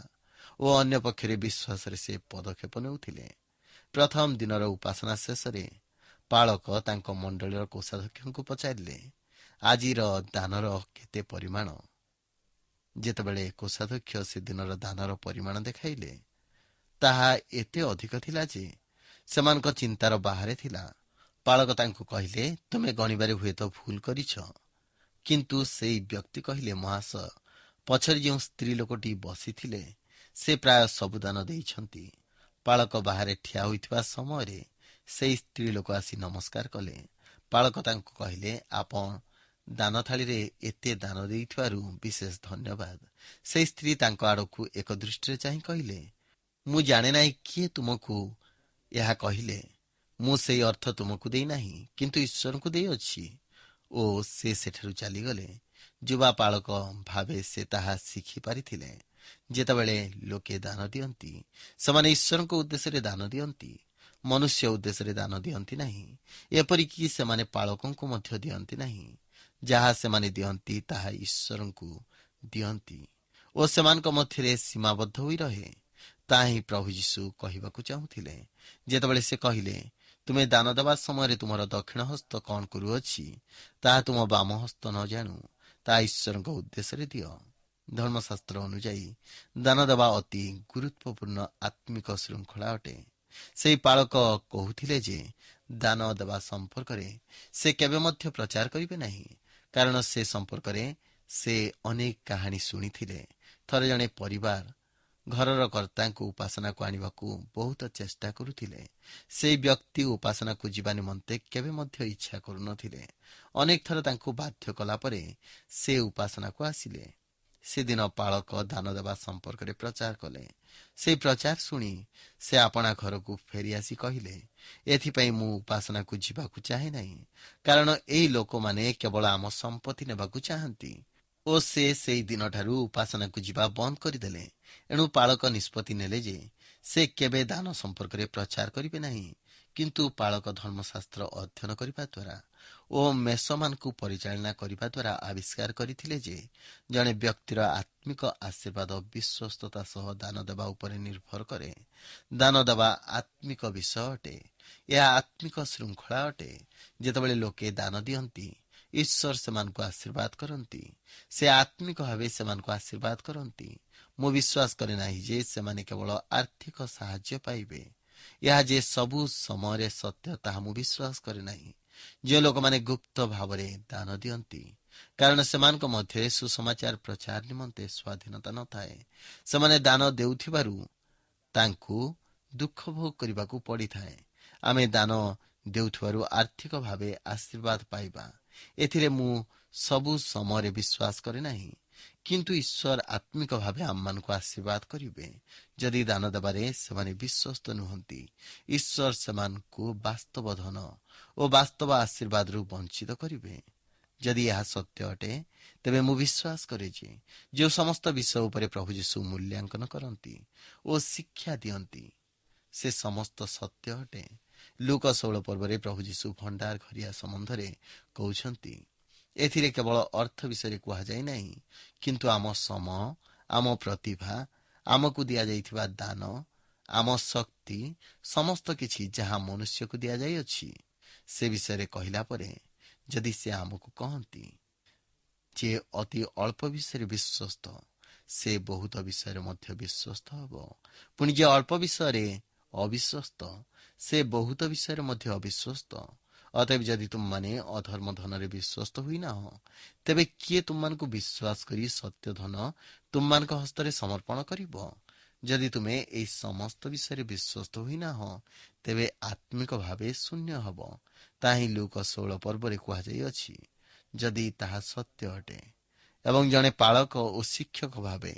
ଓ ଅନ୍ୟ ପକ୍ଷରେ ବିଶ୍ୱାସରେ ସେ ପଦକ୍ଷେପ ନେଉଥିଲେ। ପ୍ରଥମ ଦିନର ଉପାସନା ଶେଷରେ ପାଳକ ତାଙ୍କ ମଣ୍ଡଳୀର କୋଷାଧ୍ୟକ୍ଷଙ୍କୁ ପଚାରିଲେ, ଆଜିର ଦାନର କେତେ ପରିମାଣ? ଯେତେବେଳେ କୋଷାଧ୍ୟକ୍ଷ ସେଦିନର ଦାନର ପରିମାଣ ଦେଖାଇଲେ, ତାହା ଏତେ ଅଧିକ ଥିଲା ଯେ ସେମାନଙ୍କ ଚିନ୍ତାର ବାହାରେ ଥିଲା। ପାଳକ ତାଙ୍କୁ କହିଲେ, ତୁମେ ଗଣିବାରେ ହୁଏତ ଭୁଲ କରିଛ। କିନ୍ତୁ ସେହି ବ୍ୟକ୍ତି କହିଲେ, ମହାଶୟ, ପଛରେ ଯେଉଁ ସ୍ତ୍ରୀ ଲୋକଟି ବସିଥିଲେ ସେ ପ୍ରାୟ ସବୁ ଦାନ ଦେଇଛନ୍ତି। ପାଳକ ବାହାରେ ଠିଆ ହୋଇଥିବା ସମୟରେ ସେହି ସ୍ତ୍ରୀ ଲୋକ ଆସି ନମସ୍କାର କଲେ। ପାଳକ ତାଙ୍କୁ କହିଲେ, ଆପଣ ଦାନ ଥାଳିରେ ଏତେ ଦାନ ଦେଇଥିବାରୁ ବିଶେଷ ଧନ୍ୟବାଦ। ସେହି ସ୍ତ୍ରୀ ତାଙ୍କ ଆଡ଼କୁ ଏକ ଦୃଷ୍ଟିରେ ଚାହିଁ କହିଲେ, ମୁଁ ଜାଣେ ନାହିଁ କିଏ ତୁମକୁ ଏହା କହିଲେ। ମୁଁ ସେହି ଅର୍ଥ ତୁମକୁ ଦେଇନାହିଁ, କିନ୍ତୁ ଈଶ୍ୱରଙ୍କୁ ଦେଇଅଛି। ଓ ସେ ସେଠାରୁ ଚାଲିଗଲେ। ଯୁବା ପାଳକ ଭାବେ ସେ ତାହା ଶିଖିପାରିଥିଲେ। ଯେତେବେଳେ ଲୋକେ ଦାନ ଦିଅନ୍ତି ସେମାନେ ଈଶ୍ୱରଙ୍କ ଉଦ୍ଦେଶ୍ୟରେ ଦାନ ଦିଅନ୍ତି, ମନୁଷ୍ୟ ଉଦ୍ଦେଶ୍ୟରେ ଦାନ ଦିଅନ୍ତି ନାହିଁ। ଏପରିକି ସେମାନେ ପାଳକଙ୍କୁ ମଧ୍ୟ ଦିଅନ୍ତି ନାହିଁ। ଯାହା ସେମାନେ ଦିଅନ୍ତି ତାହା ଈଶ୍ୱରଙ୍କୁ ଦିଅନ୍ତି ଓ ସେମାନଙ୍କ ମଧ୍ୟରେ ସୀମାବଦ୍ଧ ହୋଇ ରହେ। ତାହା ହିଁ ପ୍ରଭୁ ଯୀଶୁ କହିବାକୁ ଚାହୁଁଥିଲେ, ଯେତେବେଳେ ସେ କହିଲେ, ତୁମେ ଦାନ ଦେବା ସମୟରେ ତୁମର ଦକ୍ଷିଣ ହସ୍ତ କ'ଣ କରୁଅଛି, ତାହା ତୁମ ବାମ ହସ୍ତ ନ ଜାଣୁ, ତାହା ଈଶ୍ୱରଙ୍କ ଉଦ୍ଦେଶ୍ୟରେ ଦିଅ। ଧର୍ମଶାସ୍ତ୍ର ଅନୁଯାୟୀ ଦାନ ଦେବା ଅତି ଗୁରୁତ୍ୱପୂର୍ଣ୍ଣ ଆତ୍ମିକ ଶୃଙ୍ଖଳା ଅଟେ। ସେହି ପାଳକ କହୁଥିଲେ ଯେ ଦାନ ଦେବା ସମ୍ପର୍କରେ ସେ କେବେ ମଧ୍ୟ ପ୍ରଚାର କରିବେ ନାହିଁ, କାରଣ ସେ ସମ୍ପର୍କରେ ସେ ଅନେକ କାହାଣୀ ଶୁଣିଥିଲେ। ଥରେ ଜଣେ ପରିବାର ଘରର କର୍ତ୍ତାଙ୍କୁ ଉପାସନାକୁ ଆଣିବାକୁ ବହୁତ ଚେଷ୍ଟା କରୁଥିଲେ। ସେହି ବ୍ୟକ୍ତି ଉପାସନାକୁ ଯିବା ନିମନ୍ତେ କେବେ ମଧ୍ୟ ଇଚ୍ଛା କରୁନଥିଲେ। ଅନେକ ଥର ତାଙ୍କୁ ବାଧ୍ୟ କଲା ପରେ ସେ ଉପାସନାକୁ ଆସିଲେ। ସେଦିନ ପାଳକ ଦାନ ଦେବା ସମ୍ପର୍କରେ ପ୍ରଚାର କଲେ। ସେହି ପ୍ରଚାର ଶୁଣି ସେ ଆପଣା ଘରକୁ ଫେରିଆସି କହିଲେ, ଏଥିପାଇଁ ମୁଁ ଉପାସନାକୁ ଯିବାକୁ ଚାହେଁ ନାହିଁ, କାରଣ ଏହି ଲୋକମାନେ କେବଳ ଆମ ସମ୍ପତ୍ତି ନେବାକୁ ଚାହାନ୍ତି। ଓ ସେ ସେହି ଦିନଠାରୁ ଉପାସନାକୁ ଯିବା ବନ୍ଦ କରିଦେଲେ। ଏଣୁ ପାଳକ ନିଷ୍ପତ୍ତି ନେଲେ ଯେ ସେ କେବେ ଦାନ ସମ୍ପର୍କରେ ପ୍ରଚାର କରିବେ ନାହିଁ। କିନ୍ତୁ ପାଳକ ଧର୍ମଶାସ୍ତ୍ର ଅଧ୍ୟୟନ କରିବା ଦ୍ୱାରା ଓ ମେଷମାନଙ୍କୁ ପରିଚାଳନା କରିବା ଦ୍ୱାରା ଆବିଷ୍କାର କରିଥିଲେ ଯେ ଜଣେ ବ୍ୟକ୍ତିର ଆତ୍ମିକ ଆଶୀର୍ବାଦ ବିଶ୍ୱସ୍ତତା ସହ ଦାନ ଦେବା ଉପରେ ନିର୍ଭର କରେ। ଦାନ ଦେବା ଆତ୍ମିକ ବିଷୟ ଅଟେ। ଏହା ଆତ୍ମିକ ଶୃଙ୍ଖଳା ଅଟେ। ଯେତେବେଳେ ଲୋକେ ଦାନ ଦିଅନ୍ତି, ଈଶ୍ୱର ସେମାନଙ୍କୁ ଆଶୀର୍ବାଦ କରନ୍ତି। ସେ ଆତ୍ମିକ ଭାବେ ସେମାନଙ୍କୁ ଆଶୀର୍ବାଦ କରନ୍ତି। ମୁଁ ବିଶ୍ୱାସ କରେ ନାହିଁ ଯେ ସେମାନେ କେବଳ ଆର୍ଥିକ ସାହାଯ୍ୟ ପାଇବେ। ଏହା ଯେ ସବୁ ସମୟରେ ସତ୍ୟ ତାହା ମୁଁ ବିଶ୍ୱାସ କରେ ନାହିଁ। ଯେଉଁ ଲୋକମାନେ ଗୁପ୍ତ ଭାବରେ ଦାନ ଦିଅନ୍ତି, କାରଣ ସେମାନଙ୍କ ମଧ୍ୟରେ ସୁସମାଚାର ପ୍ରଚାର ନିମନ୍ତେ ସ୍ୱାଧୀନତା ନଥାଏ, ସେମାନେ ଦାନ ଦେଉଥିବାରୁ ତାଙ୍କୁ ଦୁଃଖ ଭୋଗ କରିବାକୁ ପଡ଼ିଥାଏ। ଆମେ ଦାନ ଦେଉଥିବାରୁ ଆର୍ଥିକ ଭାବେ ଆଶୀର୍ବାଦ ପାଇବା, ଏଥିରେ ମୁଁ ସବୁ ସମୟରେ ବିଶ୍ୱାସ କରେ ନାହିଁ। କିନ୍ତୁ ଈଶ୍ୱର ଆତ୍ମିକ ଭାବେ ଆମମାନଙ୍କୁ ଆଶୀର୍ବାଦ କରିବେ। ଯଦି ଦାନ ଦେବାରେ ସେମାନେ ବିଶ୍ୱସ୍ତ ନୁହନ୍ତି, ଈଶ୍ୱର ସେମାନଙ୍କୁ ବାସ୍ତବ ଧନ ଓ ବାସ୍ତବ ଆଶୀର୍ବାଦରୁ ବଞ୍ଚିତ କରିବେ। ଯଦି ଏହା ସତ୍ୟ ଅଟେ, ତେବେ ମୁଁ ବିଶ୍ୱାସ କରେ ଯେ ଯେଉଁ ସମସ୍ତ ବିଷୟ ଉପରେ ପ୍ରଭୁ ଯୀଶୁ ମୂଲ୍ୟାଙ୍କନ କରନ୍ତି ଓ ଶିକ୍ଷା ଦିଅନ୍ତି, ସେ ସମସ୍ତ ସତ୍ୟ ଅଟେ। ଲୁକ 16 ପର୍ବରେ ପ୍ରଭୁ ଯୀଶୁ ଭଣ୍ଡାର ଘରିଆ ସମ୍ବନ୍ଧରେ କହୁଛନ୍ତି। ଏଥିରେ କେବଳ ଅର୍ଥ ବିଷୟରେ କୁହାଯାଇ ନାହିଁ, କିନ୍ତୁ ଆମ ସମୟ, ଆମ ପ୍ରତିଭା, ଆମକୁ ଦିଆଯାଇଥିବା ଦାନ, ଆମ ଶକ୍ତି, ସମସ୍ତ କିଛି ଯାହା ମନୁଷ୍ୟକୁ ଦିଆଯାଇଅଛି, ସେ ବିଷୟରେ କହିଲା ପରେ ଯଦି ସେ ଆମକୁ କହନ୍ତି ଯେ ଅତି ଅଳ୍ପ ବିଷୟରେ ବିଶ୍ୱସ୍ତ, ସେ ବହୁତ ବିଷୟରେ ମଧ୍ୟ ବିଶ୍ୱସ୍ତ ହେବ। ପୁଣି ଯେ ଅଳ୍ପ ବିଷୟରେ ଅବିଶ୍ୱସ୍ତ, ସେ ବହୁତ ବିଷୟରେ ମଧ୍ୟ ଅବିଶ୍ୱସ୍ତ। ଅତଏବ ଯଦି ତୁମମାନେ ଅଧର୍ମ ଧନରେ ବିଶ୍ୱସ୍ତ ହୋଇନାହ, ତେବେ କିଏ ତୁମମାନଙ୍କୁ ବିଶ୍ୱାସ କରି ସତ୍ୟ ଧନ ତୁମମାନଙ୍କ ହସ୍ତରେ ସମର୍ପଣ କରିବ? ଯଦି ତୁମେ ଏହି ସମସ୍ତ ବିଷୟରେ ବିଶ୍ୱସ୍ତ ହୋଇନାହ, ତେବେ ଆତ୍ମିକ ଭାବେ ଶୂନ୍ୟ ହେବ। ତାହା ହିଁ ଲୁକ 16 ପର୍ବରେ କୁହାଯାଇଅଛି। ଯଦି ତାହା ସତ୍ୟ ଅଟେ ଏବଂ ଜଣେ ପାଳକ ଓ ଶିକ୍ଷକ ଭାବେ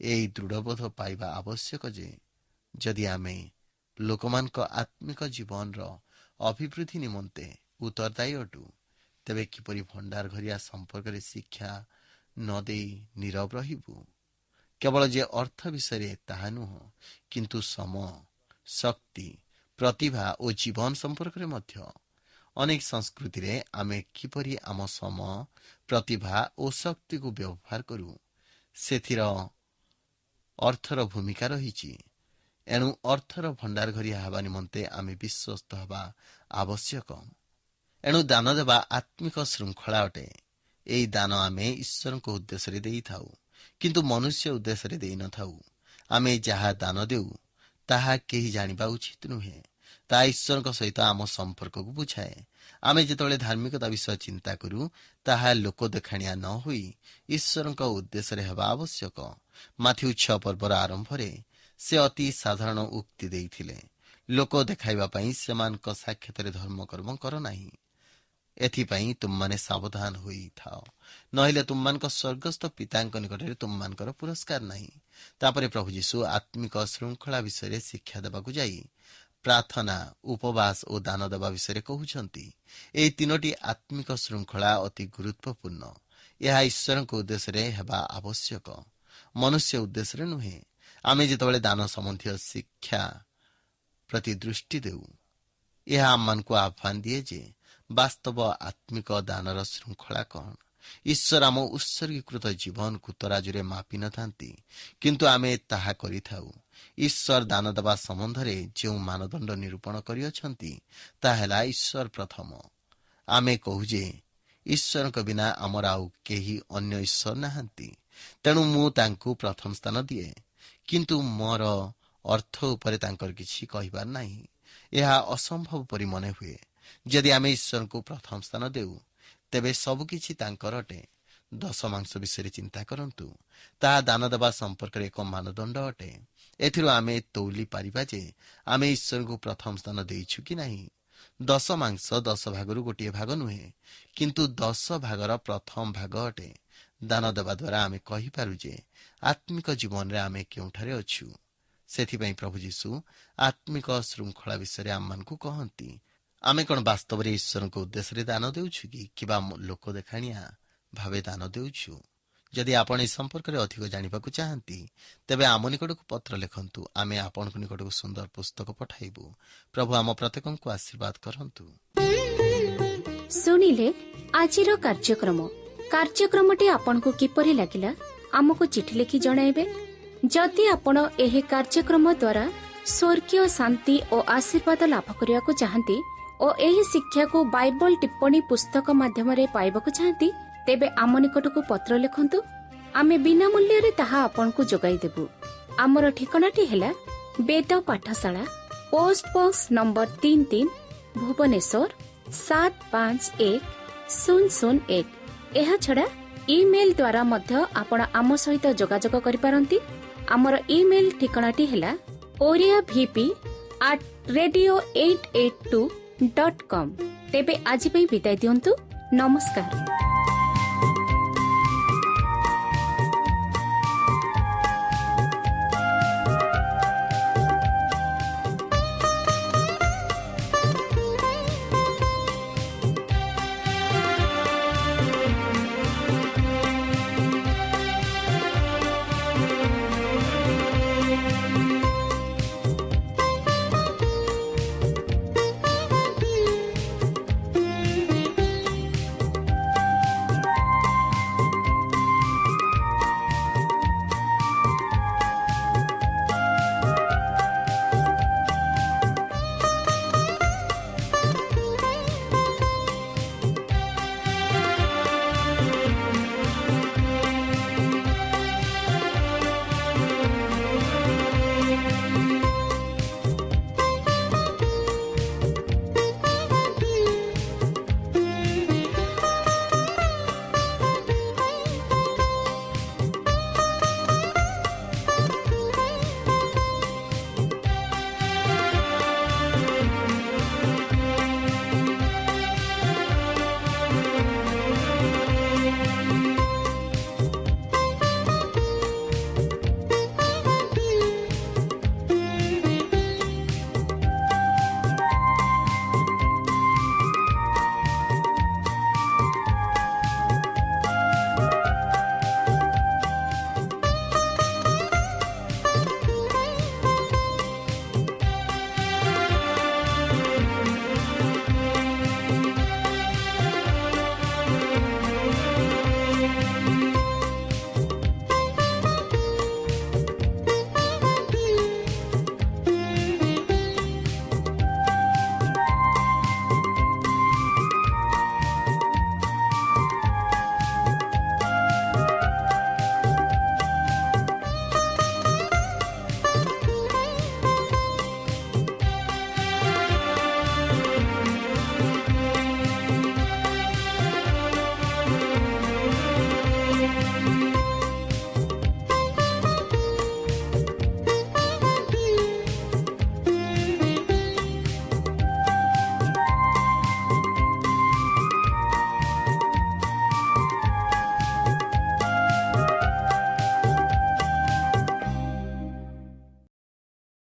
ଏହି ଦୃଢ଼ବୋଧ ପାଇବା ଆବଶ୍ୟକ ଯେ ଯଦି ଆମେ ଲୋକମାନଙ୍କ ଆତ୍ମିକ ଜୀବନର ଅଭିବୃଦ୍ଧି ନିମନ୍ତେ ଉତ୍ତରଦାୟୀ ଅଟୁ, ତେବେ କିପରି ଭଣ୍ଡାର ଘରିଆ ସମ୍ପର୍କରେ ଶିକ୍ଷା ନ ଦେଇ ନୀରବ ରହିବୁ? କେବଳ ଯେ ଅର୍ଥ ବିଷୟରେ ତାହା ନୁହଁ, କିନ୍ତୁ ସମୟ, ଶକ୍ତି, ପ୍ରତିଭା ଓ ଜୀବନ ସମ୍ପର୍କରେ ମଧ୍ୟ। ଅନେକ ସଂସ୍କୃତିରେ ଆମେ କିପରି ଆମ ସମୟ, ପ୍ରତିଭା ଓ ଶକ୍ତିକୁ ବ୍ୟବହାର କରୁ, ସେଥିର ଅର୍ଥର ଭୂମିକା ରହିଛି। ଏଣୁ ଅର୍ଥର ଭଣ୍ଡାର ଘରିଆ ହେବା ନିମନ୍ତେ ଆମେ ବିଶ୍ୱସ୍ତ ହେବା ଆବଶ୍ୟକ। ଏଣୁ ଦାନ ଦେବା ଆତ୍ମିକ ଶୃଙ୍ଖଳା ଅଟେ। ଏହି ଦାନ ଆମେ ଈଶ୍ୱରଙ୍କ ଉଦ୍ଦେଶ୍ୟରେ ଦେଇଥାଉ, କିନ୍ତୁ ମନୁଷ୍ୟ ଉଦ୍ଦେଶ୍ୟରେ ଦେଇନଥାଉ। ଆମେ ଯାହା ଦାନ ଦେଉ ତାହା କେହି ଜାଣିବା ଉଚିତ ନୁହେଁ। ତାହା ଈଶ୍ୱରଙ୍କ ସହିତ ଆମ ସମ୍ପର୍କକୁ ବୁଝାଏ। ଆମେ ଯେତେବେଳେ ଧାର୍ମିକତା ବିଷୟ ଚିନ୍ତା କରୁ, ତାହା ଲୋକ ଦେଖାଣିଆ ନ ହୋଇ ଈଶ୍ୱରଙ୍କ ଉଦ୍ଦେଶ୍ୟରେ ହେବା ଆବଶ୍ୟକ। ମାଥ୍ୟୁ 6 ପର୍ବର ଆରମ୍ଭରେ ସେ ଅତି ସାଧାରଣ ଉକ୍ତି ଦେଇଥିଲେ, ଲୋକ ଦେଖାଇବା ପାଇଁ ସେମାନଙ୍କ ସାକ୍ଷାତରେ ଧର୍ମକର୍ମ କର ନାହିଁ। ଏଥିପାଇଁ ତୁମମାନେ ସାବଧାନ ହୋଇଥାଅ, ନହେଲେ ତୁମମାନଙ୍କ ସ୍ୱର୍ଗସ୍ଥ ପିତାଙ୍କ ନିକଟରେ ତୁମମାନଙ୍କର ପୁରସ୍କାର ନାହିଁ। ତାପରେ ପ୍ରଭୁ ଯୀଶୁ ଆତ୍ମିକ ଶୃଙ୍ଖଳା ବିଷୟରେ ଶିକ୍ଷା ଦେବାକୁ ଯାଇ ପ୍ରାର୍ଥନା, ଉପବାସ ଓ ଦାନ ଦେବା ବିଷୟରେ କହୁଛନ୍ତି। ଏହି ତିନୋଟି ଆତ୍ମିକ ଶୃଙ୍ଖଳା ଅତି ଗୁରୁତ୍ୱପୂର୍ଣ୍ଣ। ଏହା ଈଶ୍ୱରଙ୍କ ଉଦ୍ଦେଶ୍ୟରେ ହେବା ଆବଶ୍ୟକ, ମନୁଷ୍ୟ ଉଦ୍ଦେଶ୍ୟରେ ନୁହେଁ। ଆମେ ଯେତେବେଳେ ଦାନ ସମ୍ବନ୍ଧୀୟ ଶିକ୍ଷା ପ୍ରତି ଦୃଷ୍ଟି ଦେଉ, ଏହା ଆମମାନଙ୍କୁ ଆହ୍ୱାନ ଦିଏ ଯେ ବାସ୍ତବ ଆତ୍ମିକ ଦାନର ଶୃଙ୍ଖଳା କ'ଣ। ଈଶ୍ୱର ଆମ ଉତ୍ସର୍ଗୀକୃତ ଜୀବନକୁ ତରାଜୁରେ ମାପି ନଥାନ୍ତି, କିନ୍ତୁ ଆମେ ତାହା କରିଥାଉ। ଈଶ୍ୱର ଦାନ ଦେବା ସମ୍ବନ୍ଧରେ ଯେଉଁ ମାନଦଣ୍ଡ ନିରୂପଣ କରିଅଛନ୍ତି, ତାହା ହେଲା ଈଶ୍ୱର ପ୍ରଥମ। ଆମେ କହୁ ଯେ ଈଶ୍ୱରଙ୍କ ବିନା ଆମର ଆଉ କେହି ଅନ୍ୟ ଈଶ୍ୱର ନାହାନ୍ତି, ତେଣୁ ମୁଁ ତାଙ୍କୁ ପ୍ରଥମ ସ୍ଥାନ ଦିଏ। କିନ୍ତୁ ମୋର ଅର୍ଥ ଉପରେ ତାଙ୍କର କିଛି କହିବାର ନାହିଁ। ଏହା ଅସମ୍ଭବ ପରି ମନେ ହୁଏ। ଯଦି ଆମେ ଈଶ୍ୱରଙ୍କୁ ପ୍ରଥମ ସ୍ଥାନ ଦେଉ, ତେବେ ସବୁକିଛି ତାଙ୍କର ଅଟେ। ଦଶମାଂଶ ବିଷୟରେ ଚିନ୍ତା କରନ୍ତୁ। ତାହା ଦାନ ଦେବା ସମ୍ପର୍କରେ ଏକ ମାନଦଣ୍ଡ ଅଟେ। ଏଥିରୁ ଆମେ ତୌଲି ପାରିବା ଯେ ଆମେ ଈଶ୍ୱରଙ୍କୁ ପ୍ରଥମ ସ୍ଥାନ ଦେଇଛୁ କି ନାହିଁ। ଦଶମାଂଶ 10 ଭାଗରୁ ଗୋଟିଏ ଭାଗ ନୁହେଁ, କିନ୍ତୁ 10 ଭାଗର ପ୍ରଥମ ଭାଗ ଅଟେ। ଦାନ ଦେବା ଦ୍ୱାରା ଆମେ କହିପାରୁ ଯେ ଆତ୍ମିକ ଜୀବନରେ ଆମେ କେଉଁଠାରେ ଅଛୁ। ସେଥିପାଇଁ ପ୍ରଭୁ ଯୀଶୁ ଆତ୍ମିକ ଶୃଙ୍ଖଳା ବିଷୟରେ ଆମମାନଙ୍କୁ କହନ୍ତି। ଆମେ କ'ଣ ବାସ୍ତବରେ ଈଶ୍ୱରଙ୍କ ଉଦ୍ଦେଶ୍ୟରେ ଦାନ ଦେଉଛୁ କି କିମ୍ବା ଲୋକ ଦେଖାଣିଆ ଭାବେ ଦାନ ଦେଉଛୁ? ଯଦି ଆପଣ ଏ ସମ୍ପର୍କରେ ଅଧିକ ଜାଣିବାକୁ ଚାହାନ୍ତି, ତେବେ ଆମ ନିକଟକୁ ପତ୍ର ଲେଖନ୍ତୁ। ଆମେ ଆପଣଙ୍କ ନିକଟକୁ ସୁନ୍ଦର ପୁସ୍ତକ ପଠାଇବୁ। ପ୍ରଭୁ ଆମ ପ୍ରତ୍ୟେକଙ୍କୁ ଆଶୀର୍ବାଦ କରନ୍ତୁ। ଶୁଣିଲେ ଆଜିର କାର୍ଯ୍ୟକ୍ରମଟି ଆପଣଙ୍କୁ କିପରି ଲାଗିଲା, ଆମକୁ ଚିଠି ଲେଖି ଜଣାଇବେ। ଯଦି ଆପଣ ଏହି କାର୍ଯ୍ୟକ୍ରମ ଦ୍ୱାରା ସ୍ୱର୍ଗୀୟ ଶାନ୍ତି ଓ ଆଶୀର୍ବାଦ ଲାଭ କରିବାକୁ ଚାହାନ୍ତି ଓ ଏହି ଶିକ୍ଷାକୁ ବାଇବଲ ଟିପ୍ପଣୀ ପୁସ୍ତକ ମାଧ୍ୟମରେ ପାଇବାକୁ ଚାହାନ୍ତି, ତେବେ ଆମ ନିକଟକୁ ପତ୍ର ଲେଖନ୍ତୁ। ଆମେ ବିନା ମୂଲ୍ୟରେ ତାହା ଆପଣଙ୍କୁ ଯୋଗାଇଦେବୁ। ଆମର ଠିକଣାଟି ହେଲା ବେଦ ପାଠଶାଳା, ପୋଷ୍ଟ ବକ୍ସ ନମ୍ବର 33, ଭୁବନେଶ୍ୱର 751001। ଏହାଛଡ଼ା ଇମେଲ ଦ୍ୱାରା ମଧ୍ୟ ଆପଣ ଆମ ସହିତ ଯୋଗାଯୋଗ କରିପାରନ୍ତି। ଆମର ଇମେଲ ଠିକଣାଟି ହେଲା oriavp@radio882.com। ତେବେ ଆଜି ପାଇଁ ବିଦାୟ ଦିଅନ୍ତୁ। ନମସ୍କାର।